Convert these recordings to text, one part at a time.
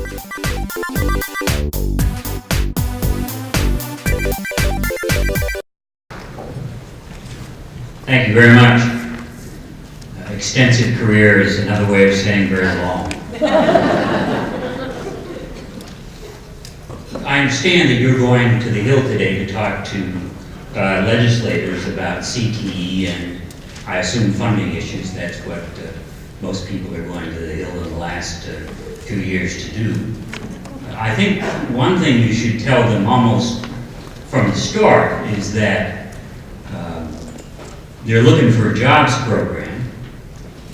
Thank you very much. Extensive career is another way of saying very long. I understand that you're going to the Hill today to talk to legislators about CTE and I assume funding issues. That's what most people are going to the Hill in the last 2 years to do. I think one thing you should tell them almost from the start is that they're looking for a jobs program.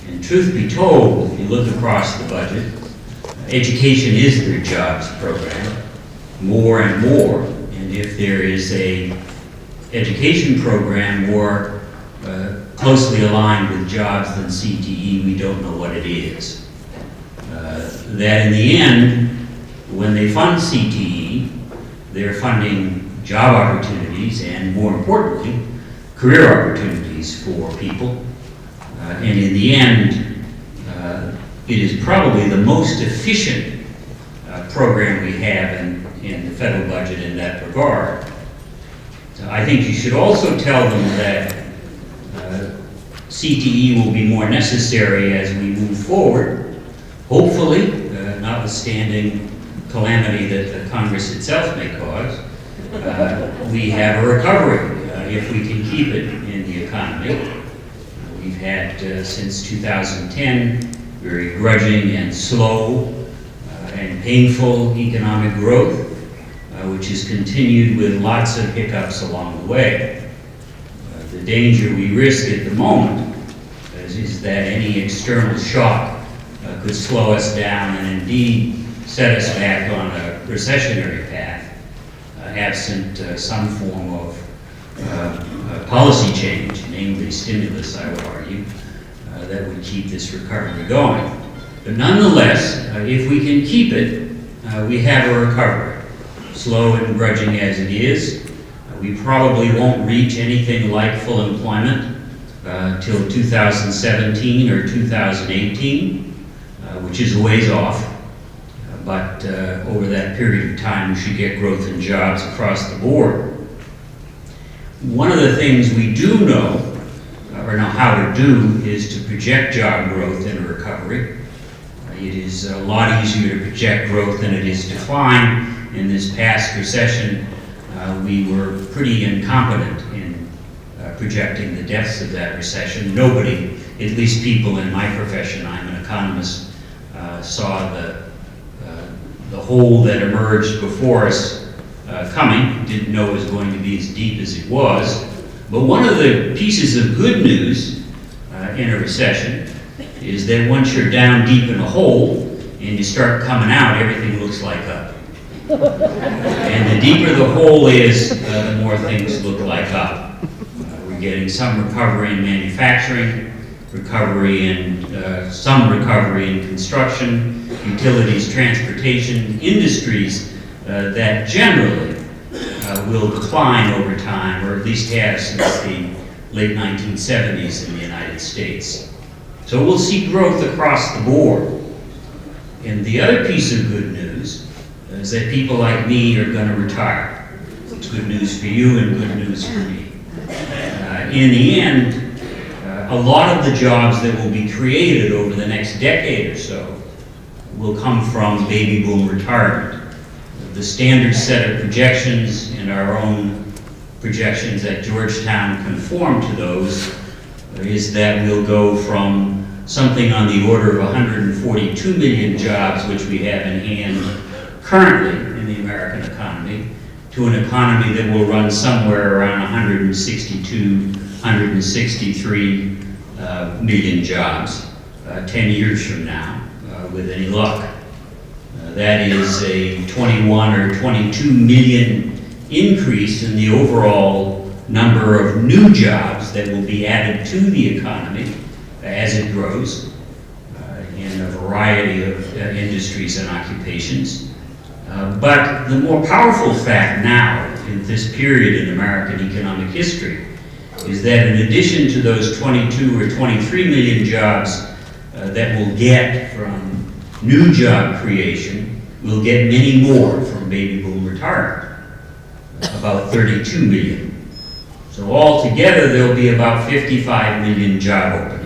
And truth be told, if you look across the budget, education is their jobs program, more and more. And if there is a education program more closely aligned with jobs than CTE, we don't know what it is. That in the end, when they fund CTE, they're funding job opportunities and, more importantly, career opportunities for people. And in the end, it is probably the most efficient program we have in the federal budget in that regard. So I think you should also tell them that CTE will be more necessary as we move forward. Hopefully, notwithstanding calamity that the Congress itself may cause, we have a recovery if we can keep it in the economy. We've had, since 2010, very grudging and slow and painful economic growth, which has continued with lots of hiccups along the way. The danger we risk at the moment is that any external shock could slow us down and indeed set us back on a recessionary path, absent some form of policy change, namely stimulus, I would argue, that would keep this recovery going. But nonetheless, if we can keep it, we have a recovery. Slow and grudging as it is, we probably won't reach anything like full employment till 2017 or 2018, which is a ways off. But over that period of time, we should get growth in jobs across the board. One of the things we do know, or know how to do, is to project job growth in a recovery. It is a lot easier to project growth than it is decline. In this past recession, we were pretty incompetent in projecting the depths of that recession. Nobody, at least people in my profession, I'm an economist, saw the hole that emerged before us coming, didn't know it was going to be as deep as it was. But one of the pieces of good news in a recession is that once you're down deep in a hole and you start coming out, everything looks like up. And the deeper the hole is, the more things look like up. We're getting some recovery in manufacturing, some recovery in construction, utilities, transportation, industries that generally will decline over time, or at least have since the late 1970s in the United States. So we'll see growth across the board. And the other piece of good news is that people like me are going to retire. It's good news for you and good news for me. In the end, a lot of the jobs that will be created over the next decade or so will come from baby boom retirement. The standard set of projections and our own projections at Georgetown conform to those is that we'll go from something on the order of 142 million jobs, which we have in hand currently in the American economy, to an economy that will run somewhere around 162, 163 million jobs 10 years from now, with any luck. That is a 21 or 22 million increase in the overall number of new jobs that will be added to the economy as it grows in a variety of industries and occupations. But the more powerful fact now in this period in American economic history is that in addition to those 22 or 23 million jobs that we'll get from new job creation, we'll get many more from baby boom retirement, about 32 million. So altogether, there'll be about 55 million job openings.